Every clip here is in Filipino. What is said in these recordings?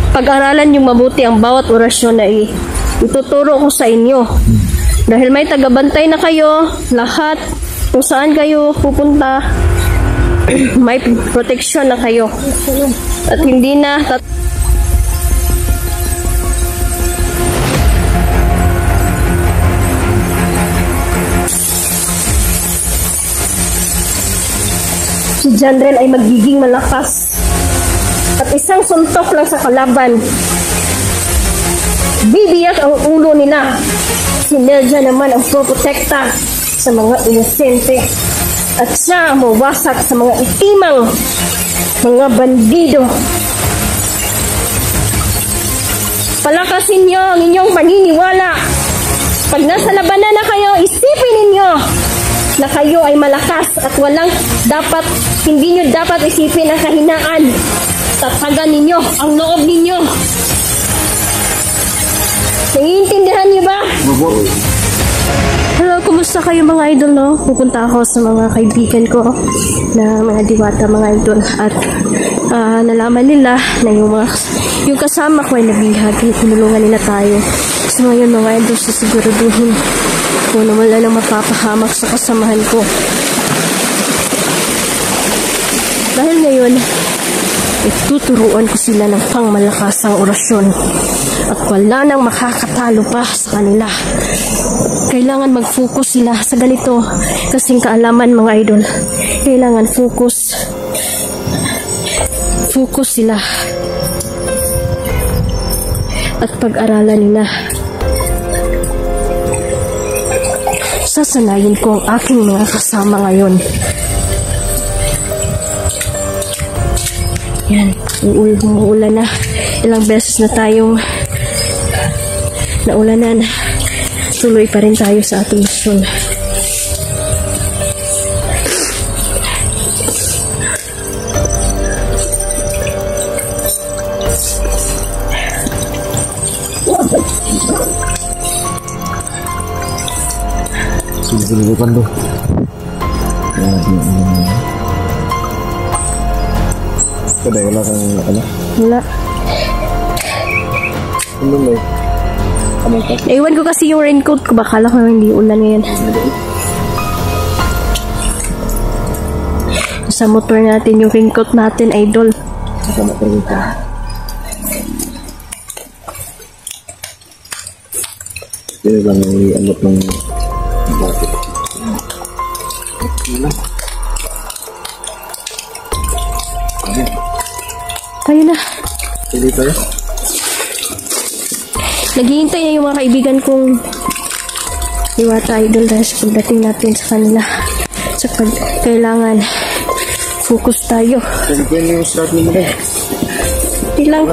Pag-aralan yung mabuti ang bawat orasyon na ituturo ko sa inyo. Dahil may tagabantay na kayo, lahat, kung saan kayo pupunta, may proteksyon na kayo. At hindi na si Jandrel ay magiging malakas. At isang suntok lang sa kalaban, bibiyak ang ulo nila. Si Nelja naman ang protekta sa mga inosente. At siya ang mawasak sa mga itimang mga bandido. Palakasin niyo ang inyong paniniwala. Pag nasa labanan na kayo, isipin ninyo na kayo ay malakas at hindi nyo dapat isipin ang kahinaan. Tatagan ninyo ang loob ninyo. Naiintindihan niyo ba? Hello, kumusta kayo mga idol, no? Pupunta ako sa mga kaibigan ko na mga diwata, mga idol. At nalaman nila na yung kasama ko ay nabihag. Tinulungan nila tayo. So ngayon mga idol, sisiguraduhin ko na wala nang mapapahamak sa kasamahan ko. Dahil ngayon, ituturuan ko sila ng pangmalakasang orasyon at wala nang makakatalo pa sa kanila. Kailangan mag-focus sila sa ganito kasing kaalaman mga idol. Kailangan focus sila at pag-aralan nila. Sasanayin ko ang aking mga kasama ngayon. Yan, uulan na. Ilang beses na tayong naulanan. Tuloy pa rin tayo sa ating misyon. Sinubukan doon. Kada wala kang ano? Wala. Ano may? Naiwan ko kasi yung raincoat ko. Bakala ko hindi ulan ngayon. Sa motor natin yung raincoat natin, idol. Sama pa rin ka. Hindi lang yung amot ng bakit. Tayo na. Hindi tayo? Naghihintay na yung mga kaibigan kong diwata idol dahil sa pagdating natin sa kanila. Sa kailangan focus tayo. Pwede yung start mo ba? Hindi lang.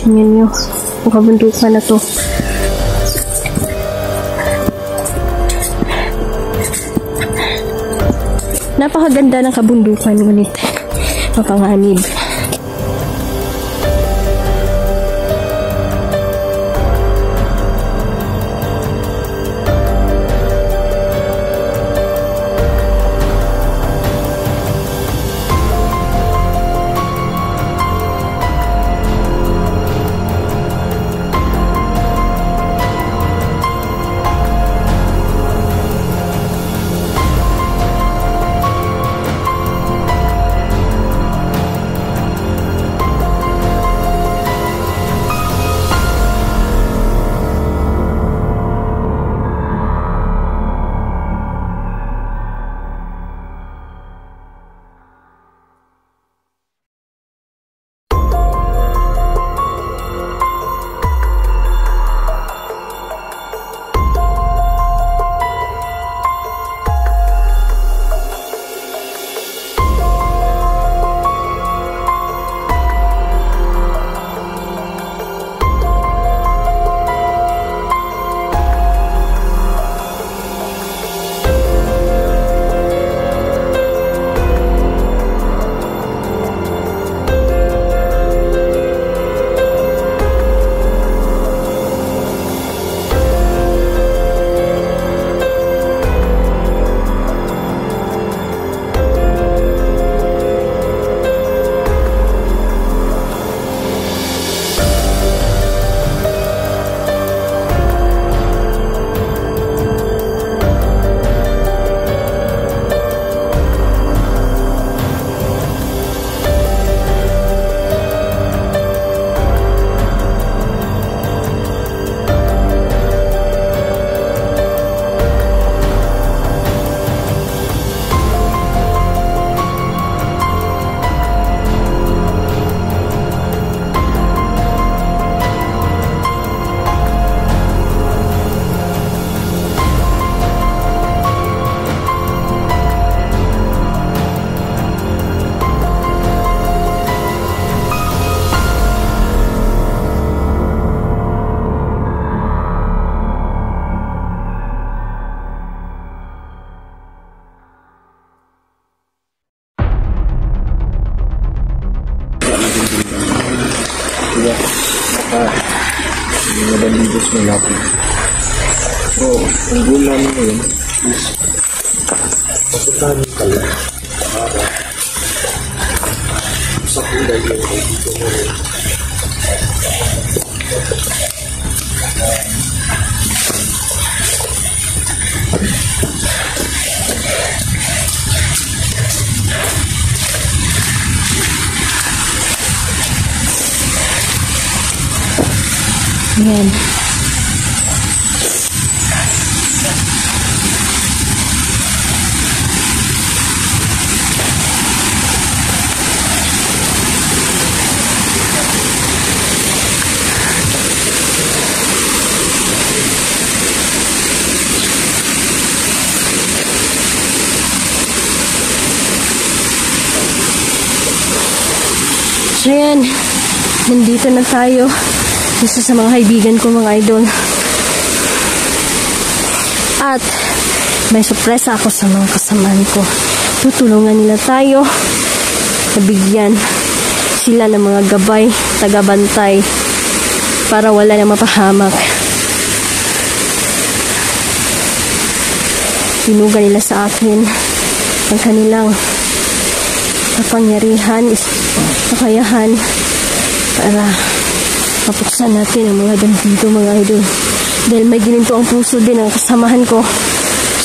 Tingnan nyo, ang kabundukan na to. Napakaganda ng kabundukan, ngunit mapanganib. Mga bandidos na natin. So, ang goal namin ngayon is papuntahan kayo para sa kulay yung dito ngayon. Ayan. So yan, nandito na tayo. Isa sa mga kaibigan ko, mga idol. At may sorpresa ako sa mga kasamahan ko. Tutulungan nila tayo. Nabigyan sila ng mga gabay, tagabantay para wala na mapahamak. Tinugan nila sa akin ang kanilang kapangyarihan, kakayahan para mapuksan natin ang mga bandido, mga idol. Dahil may gininto ang puso din ang kasamahan ko.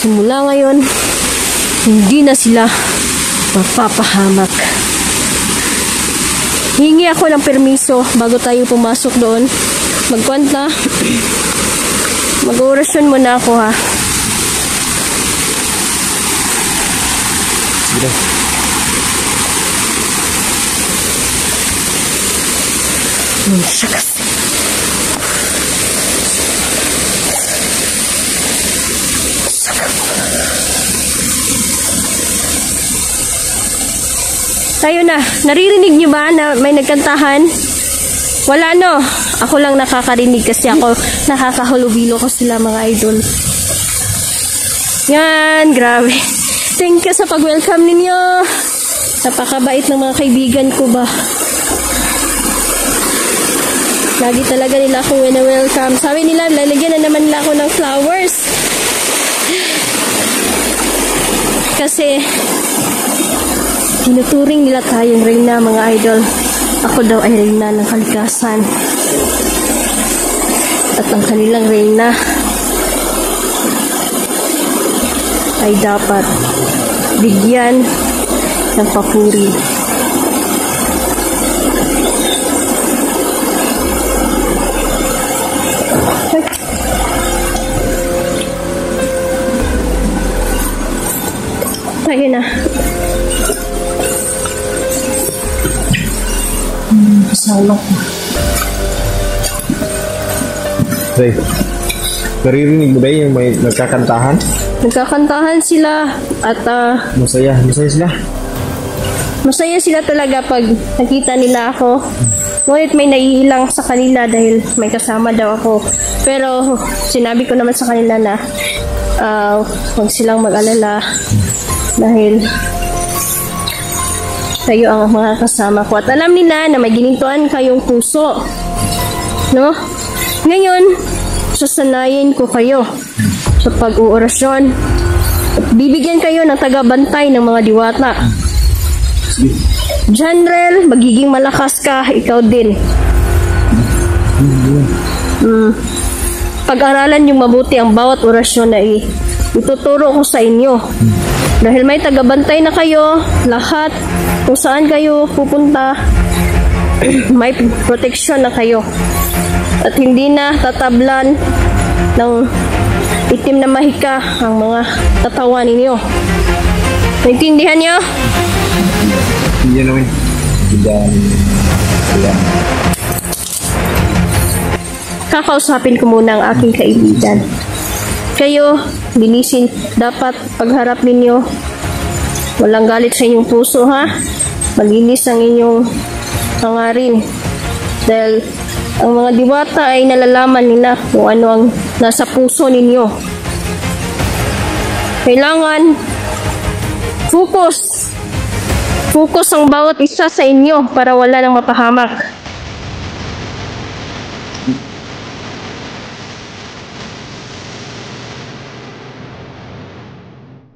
Simula ngayon, hindi na sila mapapahamak. Hingi ako ng permiso bago tayo pumasok doon. Magkwanta. Mag-orasyon muna ako, ha. Sige. Siya kasi. Tayo na. Naririnig niyo ba na may nagkantahan? Wala, no? Ako lang nakakarinig kasi ako nakakahulubilo ko sila, mga idol. Yan, grabe. Thank you sa pag-welcome ninyo. Napakabait ng mga kaibigan ko ba. Lagi talaga nila akong wina-welcome. Sabi nila, lalagyan na naman nila ako ng flowers. Kasi, tinuturing nila tayong reyna, mga idol. Ako daw ay reyna ng kalikasan. At ang kanilang reyna ay dapat bigyan ng papuri. Ayun na. Kasama ko. Ray, naririnig mo ba yung may nagkakantahan? Nagkakantahan sila at Masaya sila. masaya sila talaga pag nakita nila ako. Ngunit may naiilang sa kanila dahil may kasama daw ako. Pero sinabi ko naman sa kanila na huwag silang mag-alala dahil kayo ang mga kasama ko. At alam nila na may ginintuan kayong puso. No? Ngayon, sasanayin ko kayo sa pag-uorasyon. At bibigyan kayo ng tagabantay ng mga diwata. General, magiging malakas ka, ikaw din. Pag-aralan yung mabuti ang bawat orasyon na ituturo ko sa inyo. Dahil may tagabantay na kayo, lahat, kung saan kayo pupunta, may proteksyon na kayo. At hindi na tatablan ng itim na mahika ang mga katawan ninyo. Naintindihan nyo? Hindi naman. Kakausapin ko muna ang aking kaibigan. Kayo, linisin, dapat pagharap ninyo, walang galit sa inyong puso, ha? Malinis ang inyong hangarin. Dahil ang mga diwata ay nalalaman nila kung ano ang nasa puso ninyo. Kailangan focus ang bawat isa sa inyo para wala nang mapahamak.